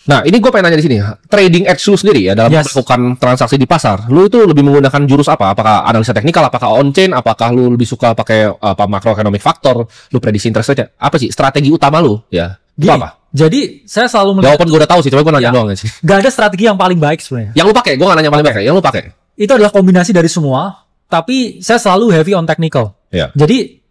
Nah, ini gue pengen nanya di sini. Trading edge lu sendiri ya dalam melakukan transaksi di pasar. Lu itu lebih menggunakan jurus apa? Apakah analisa teknikal? Apakah on-chain? Apakah lu lebih suka pakai macroeconomic factor? Lu prediksi interest rate? Apa sih strategi utama lu? Ya, itu apa? Jadi, saya selalu melihat... Jawaban gue udah tahu sih, coba gue nanya doang sih. Gak ada strategi yang paling baik sebenarnya. Yang lu pakai, gue gak nanya paling baik. Yang lu pakai? Itu adalah kombinasi dari semua, tapi saya selalu heavy on technical. Ya. Jadi,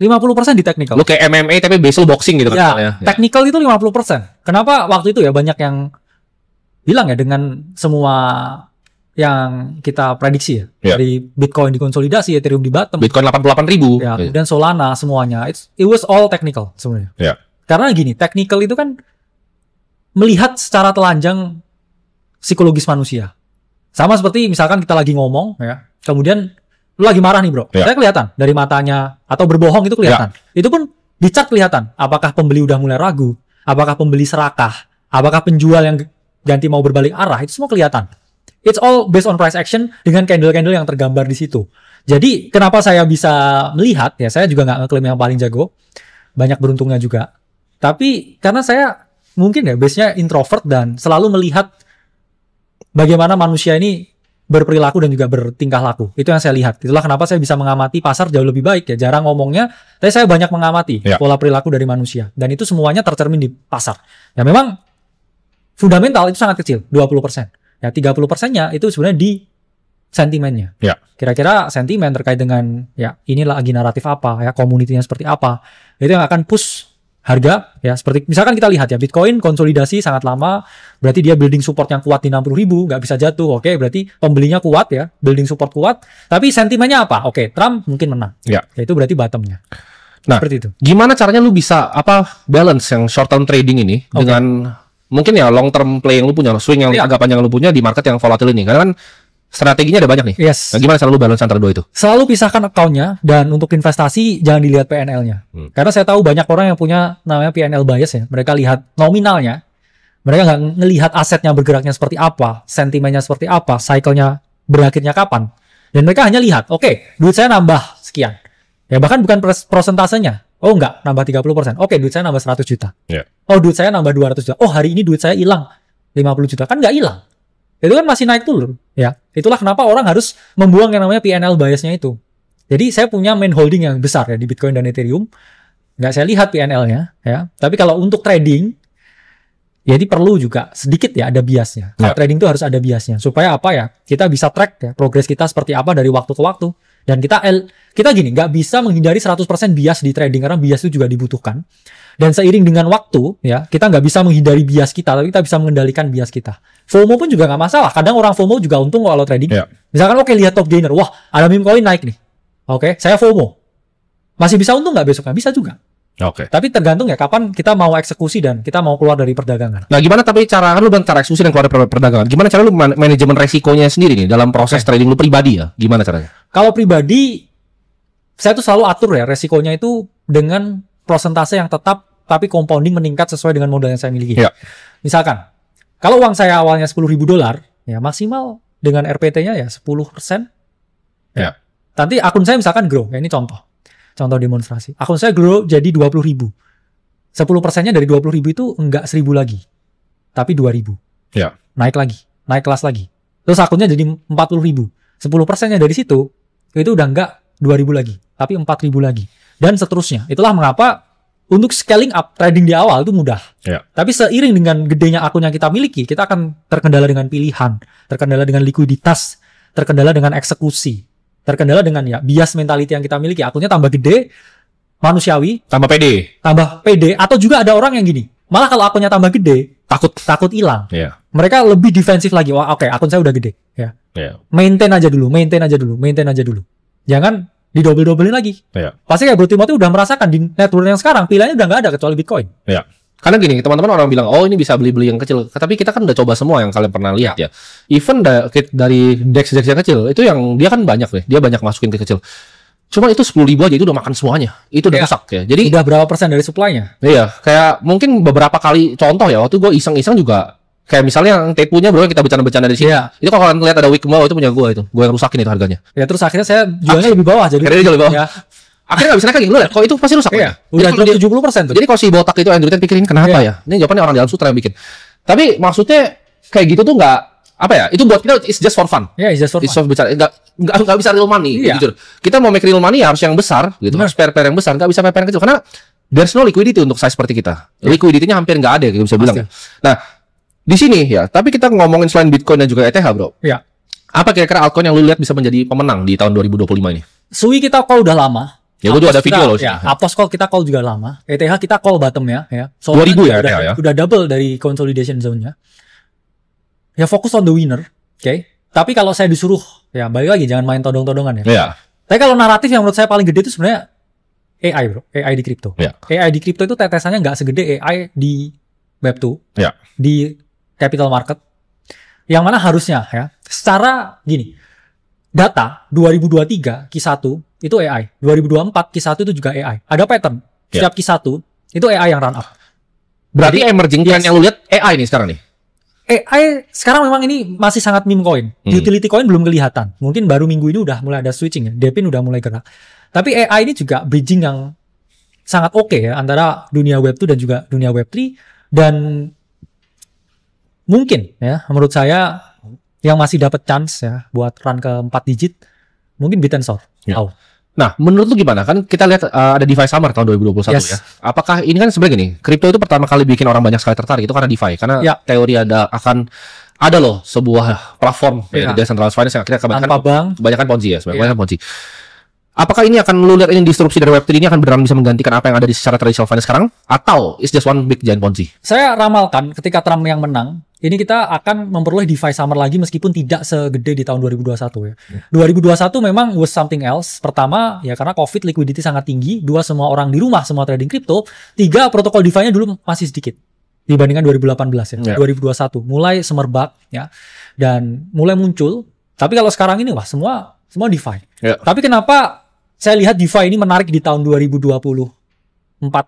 50% di technical. Lu kayak MMA tapi basel boxing gitu kan? Ya, technical itu 50%. Kenapa waktu itu ya banyak yang bilang ya dengan semua yang kita prediksi ya. Dari Bitcoin dikonsolidasi, Ethereum di bottom. Bitcoin 88.000. Ya, kemudian Solana semuanya. It was all technical sebenarnya. Ya. Karena gini, technical itu kan melihat secara telanjang psikologis manusia. Sama seperti misalkan kita lagi ngomong ya, kemudian lu lagi marah nih bro, saya kelihatan dari matanya atau berbohong itu kelihatan. Itu pun di chart kelihatan. Apakah pembeli udah mulai ragu? Apakah pembeli serakah? Apakah penjual yang ganti mau berbalik arah? Itu semua kelihatan. It's all based on price action dengan candle-candle yang tergambar di situ. Jadi kenapa saya bisa melihat? Ya saya juga nggak ngeklaim yang paling jago. Banyak beruntungnya juga. Tapi karena saya mungkin ya base-nya introvert dan selalu melihat bagaimana manusia ini berperilaku dan juga bertingkah laku. Itu yang saya lihat. Itulah kenapa saya bisa mengamati pasar jauh lebih baik ya. Jarang ngomongnya, tapi saya banyak mengamati pola perilaku dari manusia. Dan itu semuanya tercermin di pasar. Ya memang fundamental itu sangat kecil, 20%. Ya 30%-nya itu sebenarnya di sentimennya. Ya. Kira-kira sentimen terkait dengan ya ini lagi naratif apa, ya komunitinya seperti apa. Itu yang akan push harga ya, seperti misalkan kita lihat ya Bitcoin konsolidasi sangat lama, berarti dia building support yang kuat di 60.000, nggak bisa jatuh. Oke, berarti pembelinya kuat ya, building support kuat, tapi sentimennya apa? Oke, Trump mungkin menang. Ya itu berarti bottomnya. Nah, seperti itu. Gimana caranya lu bisa balance yang short term trading ini dengan mungkin ya long term play yang lu punya, swing yang agak panjang yang lu punya di market yang volatile ini? Karena kan strateginya ada banyak nih. Yes. Nah, gimana cara lu balance antara dua itu? Selalu pisahkan account-nya, dan untuk investasi jangan dilihat PNL-nya. Karena saya tahu banyak orang yang punya namanya PNL bias ya. Mereka lihat nominalnya, mereka nggak ngelihat asetnya bergeraknya seperti apa, sentimennya seperti apa, cycle-nya berakhirnya kapan. Dan mereka hanya lihat, oke, duit saya nambah sekian. Ya bahkan bukan prosentasenya. Oh enggak, nambah 30%. Oke, duit saya nambah 100 juta. Oh, duit saya nambah 200 juta. Oh, hari ini duit saya hilang 50 juta. Kan nggak hilang. Itu kan masih naik turun, ya. Itulah kenapa orang harus membuang yang namanya PNL biasnya itu. Jadi saya punya main holding yang besar ya di Bitcoin dan Ethereum. Nggak saya lihat PNL-nya, ya. Tapi kalau untuk trading, jadi perlu juga sedikit ya ada biasnya. Trading itu harus ada biasnya supaya apa ya? Kita bisa track ya progres kita seperti apa dari waktu ke waktu. Dan kita gini, nggak bisa menghindari 100% bias di trading karena bias itu juga dibutuhkan. Dan seiring dengan waktu, ya kita nggak bisa menghindari bias kita, tapi kita bisa mengendalikan bias kita. FOMO pun juga nggak masalah. Kadang orang FOMO juga untung kalau trading. Misalkan lihat top gainer, wah ada meme coin naik nih. Oke, saya FOMO. Masih bisa untung nggak besoknya? Bisa juga. Tapi tergantung ya kapan kita mau eksekusi dan kita mau keluar dari perdagangan. Nah gimana tapi cara lu bilang cara eksekusi dan keluar dari perdagangan? Gimana cara lu manajemen resikonya sendiri nih dalam proses trading lu pribadi ya? Gimana caranya? Kalau pribadi, saya tuh selalu atur ya resikonya itu dengan persentase yang tetap tapi compounding meningkat sesuai dengan modal yang saya miliki. Misalkan, kalau uang saya awalnya $10.000, ya maksimal dengan RPT-nya ya 10%. Nanti akun saya misalkan grow, ya ini contoh demonstrasi. Akun saya grow jadi 20.000. 10%-nya dari 20.000 itu enggak 1.000 lagi, tapi 2.000. Naik lagi, naik kelas lagi. Terus akunnya jadi 40.000. 10%-nya dari situ, itu udah enggak 2.000 lagi, tapi 4.000 lagi. Dan seterusnya. Itulah mengapa untuk scaling up trading di awal itu mudah. Tapi seiring dengan gedenya akun yang kita miliki, kita akan terkendala dengan pilihan, terkendala dengan likuiditas, terkendala dengan eksekusi, terkendala dengan ya bias mentality yang kita miliki. Akunnya tambah gede, manusiawi, tambah pede, atau juga ada orang yang gini. Malah kalau akunnya tambah gede, takut hilang. Mereka lebih defensif lagi. Wah, oke, akun saya udah gede. Maintain aja dulu. Jangan didobel-dobelin lagi. Pasti kayak Bro Timothy udah merasakan di network yang sekarang pilihannya udah nggak ada kecuali Bitcoin. Karena gini, teman-teman orang bilang, oh ini bisa beli-beli yang kecil. Tapi kita kan udah coba semua yang kalian pernah lihat ya. Even dari DEX yang kecil, itu yang dia kan banyak deh. Dia banyak masukin ke kecil. Cuma itu 10.000 aja itu udah makan semuanya. Itu udah rusak ya. Jadi udah berapa persen dari supply-nya? Iya, kayak mungkin beberapa kali contoh ya. Waktu gue iseng-iseng juga kayak misalnya yang tepunya bro kita bercanda-bercanda di sini. Itu kalau kalian lihat ada wick bawah itu punya gue itu. Gue yang rusakin itu harganya. Ya terus akhirnya saya jualnya lebih bawah jadi. Akhirnya lebih bawah. Akhirnya nggak bisa naik lagi. Lu lihat kok itu pasti rusak. Udah drop 70% tuh. Jadi kalau si botak itu Andrew Tate pikirin kenapa ya? Ini jawabannya orang di dalam sutra yang bikin. Tapi maksudnya kayak gitu tuh nggak apa ya? Itu buat kita it's just for fun. Ya, it's just for fun. Nggak bisa real money. Iya. Jujur. Kita mau make real money ya harus yang besar gitu. Harus pair-pair yang besar. Nggak bisa pair-pair yang kecil karena there's no liquidity untuk size seperti kita. Liquidity-nya hampir nggak ada gitu bisa bilang. Nah, di sini ya. Tapi kita ngomongin selain Bitcoin dan juga ETH, bro. Ya. Apa kira-kira altcoin yang lu lihat bisa menjadi pemenang di tahun 2025 ini? Sui kita call udah lama. Ya, gue juga ada video loh. Ya, Aptos call kita call juga lama. ETH kita call bottom ya. So 2000 ya ETH ya. Udah double dari consolidation zone-nya. Ya fokus on the winner, oke. Tapi kalau saya disuruh, ya balik lagi jangan main todong-todongan ya. Iya. Tapi kalau naratif yang menurut saya paling gede itu sebenarnya AI, bro. AI di kripto. Iya. AI di kripto itu tetesannya nggak segede AI di Web2, iya, di capital market. Yang mana harusnya ya, secara gini, data 2023 Q1 itu AI, 2024 Q1 itu juga AI. Ada pattern. Setiap Q1 itu AI yang run up. Berarti emerging trend yang lu lihat AI nih sekarang nih. AI sekarang memang ini masih sangat meme coin. Utility coin belum kelihatan. Mungkin baru minggu ini udah mulai ada switching ya. Depin udah mulai gerak. Tapi AI ini juga bridging yang sangat oke ya antara dunia Web2 dan juga dunia Web3. Dan mungkin ya menurut saya yang masih dapat chance ya buat run ke 4 digit mungkin Bit&Sword. Ya. Nah, menurut lu gimana? Kan kita lihat ada DeFi Summer tahun 2021 ya. Apakah ini kan sebenarnya gini, kripto itu pertama kali bikin orang banyak sekali tertarik itu karena DeFi. Karena teori ada loh sebuah platform di decentralized finance yang akhirnya kebanyakan Ponzi ya, kebanyakan Ponzi. Apakah ini akan lu lihat ini disrupsi dari Web3 ini akan beneran bisa menggantikan apa yang ada di secara traditional finance sekarang? Atau it's just one big giant Ponzi? Saya ramalkan ketika Trump yang menang, ini kita akan memperoleh DeFi Summer lagi meskipun tidak segede di tahun 2021 ya. 2021 memang was something else. Pertama, ya karena COVID liquidity sangat tinggi. 2, semua orang di rumah, semua trading crypto. 3, protokol DeFi-nya dulu masih sedikit dibandingkan 2018 ya. 2021 mulai semerbak ya dan mulai muncul. Tapi kalau sekarang ini wah semua DeFi. Tapi kenapa saya lihat DeFi ini menarik di tahun 2024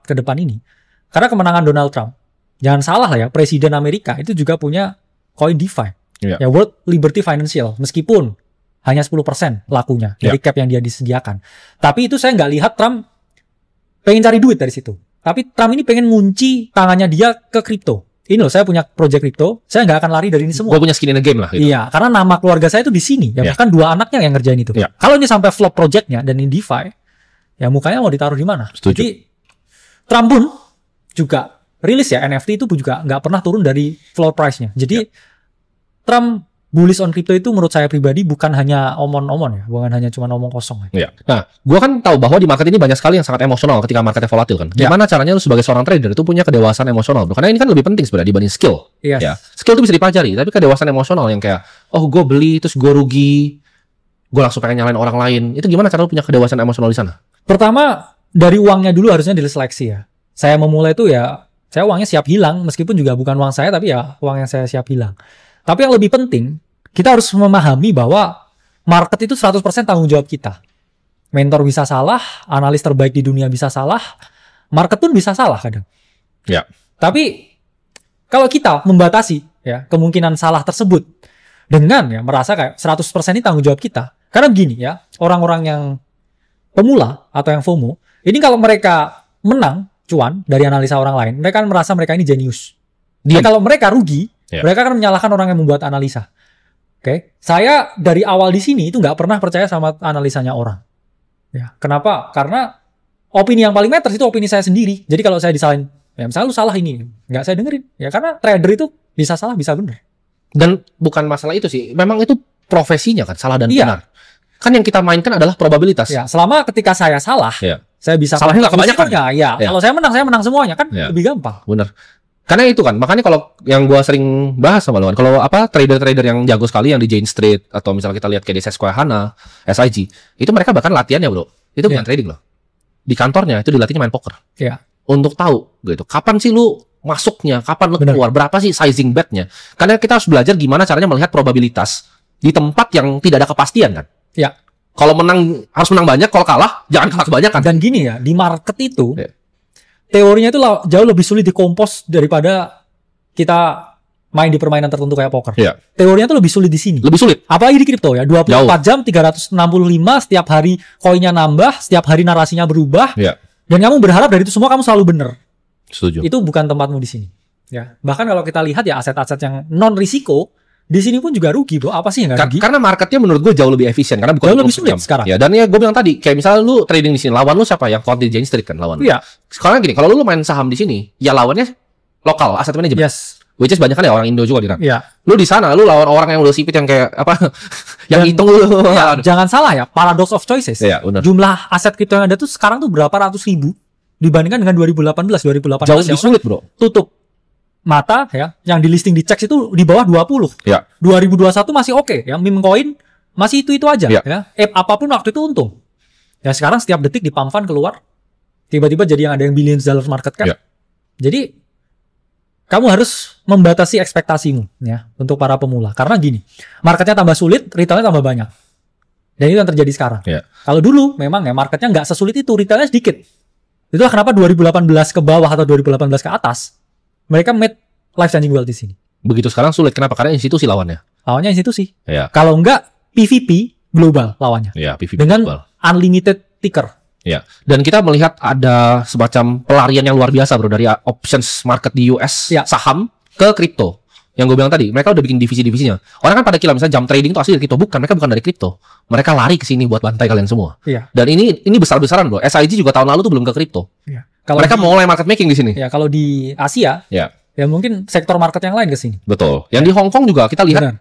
ke depan ini? Karena kemenangan Donald Trump. Jangan salah lah ya, Presiden Amerika itu juga punya koin DeFi. Ya World Liberty Financial, meskipun hanya 10% lakunya dari cap yang dia disediakan. Tapi itu saya nggak lihat Trump pengen cari duit dari situ. Tapi Trump ini pengen ngunci tangannya dia ke kripto. Ini loh, saya punya project kripto, saya nggak akan lari dari ini semua. Gue punya skin in the game lah. Gitu. Iya, karena nama keluarga saya itu di sini. Ya bahkan 2 anaknya yang ngerjain itu. Kalau ini sampai flop projectnya dan ini DeFi, ya mukanya mau ditaruh di mana? Jadi Trump pun juga rilis ya NFT itu juga nggak pernah turun dari floor price-nya. Jadi Trump bullish on crypto itu menurut saya pribadi bukan hanya omon-omon ya, bukan hanya cuma omong kosong. Ya. Nah, gua kan tahu bahwa di market ini banyak sekali yang sangat emosional ketika marketnya volatil kan. Gimana caranya lu sebagai seorang trader itu punya kedewasaan emosional, bro? Karena ini kan lebih penting sebenarnya dibanding skill. Ya. Skill itu bisa dipelajari, tapi kedewasaan emosional yang kayak, oh gue beli terus gue rugi, gue langsung pengen nyalain orang lain. Itu gimana cara lu punya kedewasaan emosional di sana? Pertama dari uangnya dulu harusnya diseleksi ya. Saya memulai itu ya. Saya uangnya siap hilang, meskipun juga bukan uang saya, tapi ya uang yang saya siap hilang. Tapi yang lebih penting, kita harus memahami bahwa market itu 100% tanggung jawab kita. Mentor bisa salah, analis terbaik di dunia bisa salah, market pun bisa salah kadang. Ya. Tapi kalau kita membatasi ya kemungkinan salah tersebut dengan ya merasa kayak 100% ini tanggung jawab kita. Karena begini ya, orang-orang yang pemula atau yang FOMO, ini kalau mereka menang cuan dari analisa orang lain, mereka kan merasa mereka ini jenius. Dan kalau mereka rugi, mereka akan menyalahkan orang yang membuat analisa. Oke, saya dari awal di sini itu nggak pernah percaya sama analisanya orang. Ya, kenapa? Karena opini yang paling matters itu opini saya sendiri. Jadi kalau saya disalahin, ya misalnya lu salah ini, nggak saya dengerin. Ya karena trader itu bisa salah, bisa benar. Dan bukan masalah itu sih, memang itu profesinya kan, salah dan benar. Kan yang kita mainkan adalah probabilitas. Ya, selama ketika saya salah, saya bisa salahnya nggak kebanyakan. Ya. Kalau saya menang semuanya kan lebih gampang. Bener. Karena itu kan, makanya kalau yang gua sering bahas sama lu kan, kalau trader-trader yang jago sekali yang di Jane Street atau misalnya kita lihat kayak di Susquehanna, SIG, itu mereka bahkan latihannya bro, itu bukan trading loh. Di kantornya itu dilatihnya main poker. Untuk tahu gitu, kapan sih lu masuknya, kapan lu keluar, berapa sih sizing bet-nya. Karena kita harus belajar gimana caranya melihat probabilitas di tempat yang tidak ada kepastian kan. Kalau menang harus menang banyak, kalau kalah jangan kalah kebanyakan. Dan gini ya, di market itu teorinya itu jauh lebih sulit dikompos daripada kita main di permainan tertentu kayak poker. Teorinya itu lebih sulit di sini. Lebih sulit. Apalagi di kripto ya, 24 jam 365 setiap hari koinnya nambah, setiap hari narasinya berubah. Dan kamu berharap dari itu semua kamu selalu benar. Setuju. Itu bukan tempatmu di sini. Ya, bahkan kalau kita lihat ya aset-aset yang non risiko di sini pun juga rugi bro. Apa sih yang nggak rugi? Karena marketnya menurut gue jauh lebih efisien karena bukan jauh lebih sulit sekarang. Ya, dan ya gue bilang tadi kayak misalnya lu trading di sini lawan lu siapa yang Contingency Street kan lawan. Iya. Sekarang gini, kalau lu main saham di sini, ya lawannya lokal aset manajemen. Yes. Which is banyak kan ya orang Indo juga di sana. Iya. Lu di sana lu lawan orang yang udah sipit yang kayak apa? yang hitung lu. Ya, jangan salah ya, paradox of choices. Iya, benar. Jumlah aset kripto yang ada tuh sekarang tuh berapa ratus ribu dibandingkan dengan 2018 Jauh lebih sulit, bro. Tutup mata ya, yang di listing di CEX itu di bawah 20. Ya. 2021 masih oke, ya meme coin masih itu aja ya. Ape apapun waktu itu untung. Ya sekarang setiap detik di pump fund keluar tiba-tiba jadi yang ada yang billions dollars market cap. Ya. Jadi kamu harus membatasi ekspektasimu ya untuk para pemula. Karena gini, marketnya tambah sulit, retailnya tambah banyak. Dan itu yang terjadi sekarang. Ya. Kalau dulu memang ya marketnya nggak sesulit itu, retailnya sedikit. Itulah kenapa 2018 ke bawah atau 2018 ke atas, mereka made life changing wealth di sini. Begitu sekarang sulit, kenapa? Karena institusi lawannya. Lawannya institusi. Ya. Kalau enggak, PVP global lawannya. Ya, PVP dengan global. Unlimited ticker. Ya, dan kita melihat ada semacam pelarian yang luar biasa bro dari options market di US saham ke kripto. Yang gue bilang tadi, mereka udah bikin divisi-divisinya. Orang kan pada kira misalnya jam trading itu asli dari kripto, bukan, mereka bukan dari kripto. Mereka lari ke sini buat bantai kalian semua. Iya. Dan ini besar-besaran bro. SIG juga tahun lalu tuh belum ke kripto. Iya. Mereka mulai market making di sini. Ya, kalau di Asia, ya mungkin sektor market yang lain ke sini. Betul. Yang di Hong Kong juga kita lihat. Benar.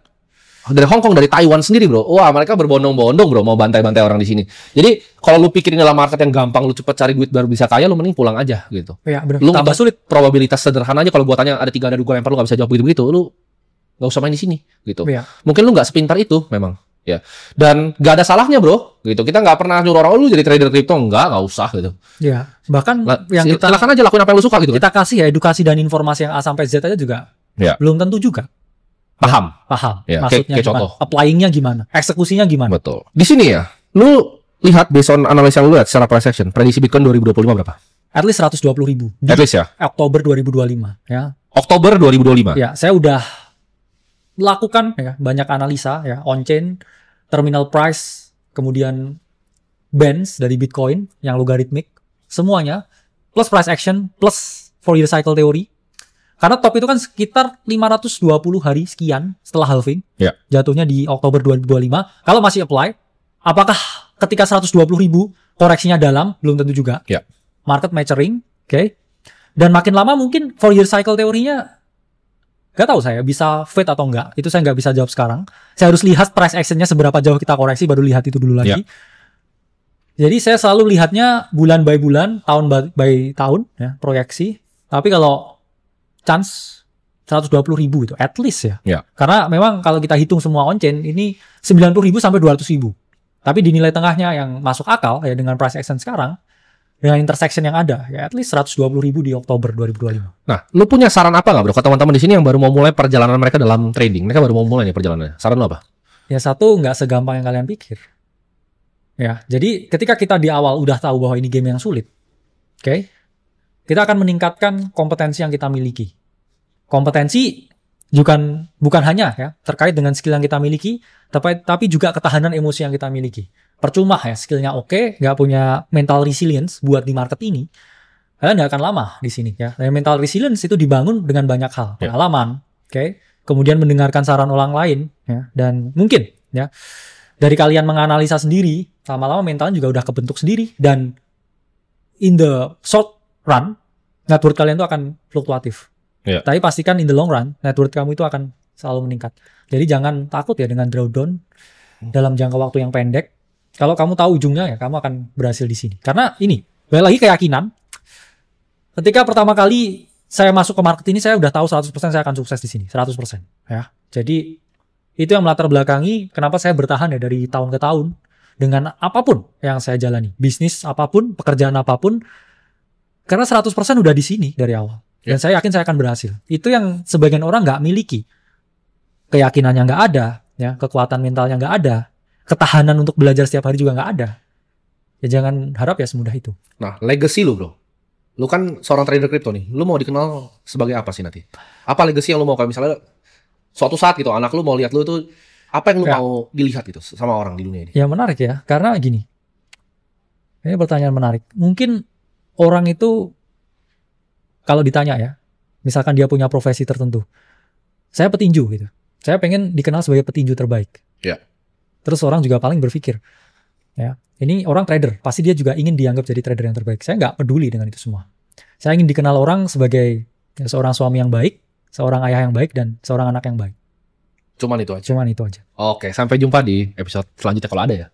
Dari Hong Kong, dari Taiwan sendiri bro, wah mereka berbondong-bondong bro mau bantai-bantai orang di sini. Jadi kalau lu pikirin dalam market yang gampang, lu cepet cari duit baru bisa kaya, lu mending pulang aja gitu. Iya benar. Lu tambah sulit, probabilitas sederhana aja kalau gua tanya ada 3 ada 2 lempar lu nggak bisa jawab begitu-begitu, lu nggak usah main di sini gitu. Ya. Mungkin lu nggak sepintar itu memang. Ya. Dan nggak ada salahnya bro, gitu. Kita nggak pernah nyuruh orang lu jadi trader kripto, nggak usah gitu. Iya. Bahkan yang kita silakan aja lakuin apa yang lu suka gitu. Kita kasih ya edukasi dan informasi yang A sampai Z aja juga belum tentu juga. Paham. Ya, maksudnya kayak contoh. Applying-nya gimana? Eksekusinya gimana? Betul. Di sini ya, lu lihat based on analisa lu lihat secara price action, prediksi Bitcoin 2025 berapa? At least 120.000. At least ya. Oktober 2025 ya. Oktober 2025. Ya, saya udah lakukan ya banyak analisa ya on-chain, terminal price, kemudian bands dari Bitcoin yang logaritmik, semuanya plus price action plus Fourier cycle theory. Karena top itu kan sekitar 520 hari sekian setelah halving. Ya. Jatuhnya di Oktober 2025. Kalau masih apply, apakah ketika 120.000 koreksinya dalam? Belum tentu juga. Ya. Market maturing, oke. Dan makin lama mungkin Fourier cycle teorinya gak tahu saya bisa fade atau enggak. Itu saya nggak bisa jawab sekarang. Saya harus lihat price actionnya seberapa jauh kita koreksi, baru lihat itu dulu lagi. Ya. Jadi saya selalu lihatnya bulan by bulan, tahun by tahun, ya, proyeksi. Tapi kalau chance 120.000 itu at least ya. Karena memang kalau kita hitung semua on-chain ini 90.000 sampai 200.000. Tapi di nilai tengahnya yang masuk akal ya dengan price action sekarang, dengan intersection yang ada, ya at least 120.000 di Oktober 2025. Nah, lu punya saran apa nggak bro ke teman-teman di sini yang baru mau mulai perjalanan mereka dalam trading? Mereka baru mau mulai nih perjalanannya. Saran lu apa? Ya satu, nggak segampang yang kalian pikir. Ya, jadi ketika kita di awal udah tahu bahwa ini game yang sulit, oke? Kita akan meningkatkan kompetensi yang kita miliki. Kompetensi bukan hanya ya terkait dengan skill yang kita miliki, tapi juga ketahanan emosi yang kita miliki. Percuma ya skillnya oke, nggak punya mental resilience buat di market ini, kalian nggak akan lama di sini ya. Dan mental resilience itu dibangun dengan banyak hal, pengalaman, oke? Kemudian mendengarkan saran orang lain, ya, dan mungkin ya dari kalian menganalisa sendiri, lama-lama mentalnya juga udah kebentuk sendiri, dan in the short run, net worth kalian itu akan fluktuatif. Tapi pastikan in the long run, net worth kamu itu akan selalu meningkat. Jadi jangan takut ya dengan drawdown dalam jangka waktu yang pendek. Kalau kamu tahu ujungnya ya, kamu akan berhasil di sini. Karena ini, balik lagi keyakinan. Ketika pertama kali saya masuk ke market ini, saya udah tahu 100% saya akan sukses di sini. 100%. Ya. Jadi, itu yang melatar belakangi kenapa saya bertahan ya dari tahun ke tahun. Dengan apapun yang saya jalani. Bisnis apapun, pekerjaan apapun. Karena 100% udah di sini dari awal. Dan saya yakin saya akan berhasil. Itu yang sebagian orang nggak miliki. Keyakinannya nggak ada. Ya, kekuatan mentalnya nggak ada. Ketahanan untuk belajar setiap hari juga nggak ada. Ya jangan harap ya semudah itu. Nah, legacy lu bro. Lu kan seorang trader kripto nih. Lu mau dikenal sebagai apa sih nanti? Apa legacy yang lu mau? Kayak misalnya suatu saat gitu, anak lu mau lihat lu tuh, apa yang lu mau dilihat gitu sama orang di dunia ini? Ya menarik ya. Karena gini. Ini pertanyaan menarik. Mungkin orang itu kalau ditanya ya, Misalkan dia punya profesi tertentu. Saya petinju gitu. Saya pengen dikenal sebagai petinju terbaik. Ya. Terus orang juga paling berpikir, ya, ini orang trader, pasti dia juga ingin dianggap jadi trader yang terbaik. Saya nggak peduli dengan itu semua. Saya ingin dikenal orang sebagai seorang suami yang baik, seorang ayah yang baik, dan seorang anak yang baik. Cuman itu aja. Cuman itu aja. Oke, sampai jumpa di episode selanjutnya kalau ada ya.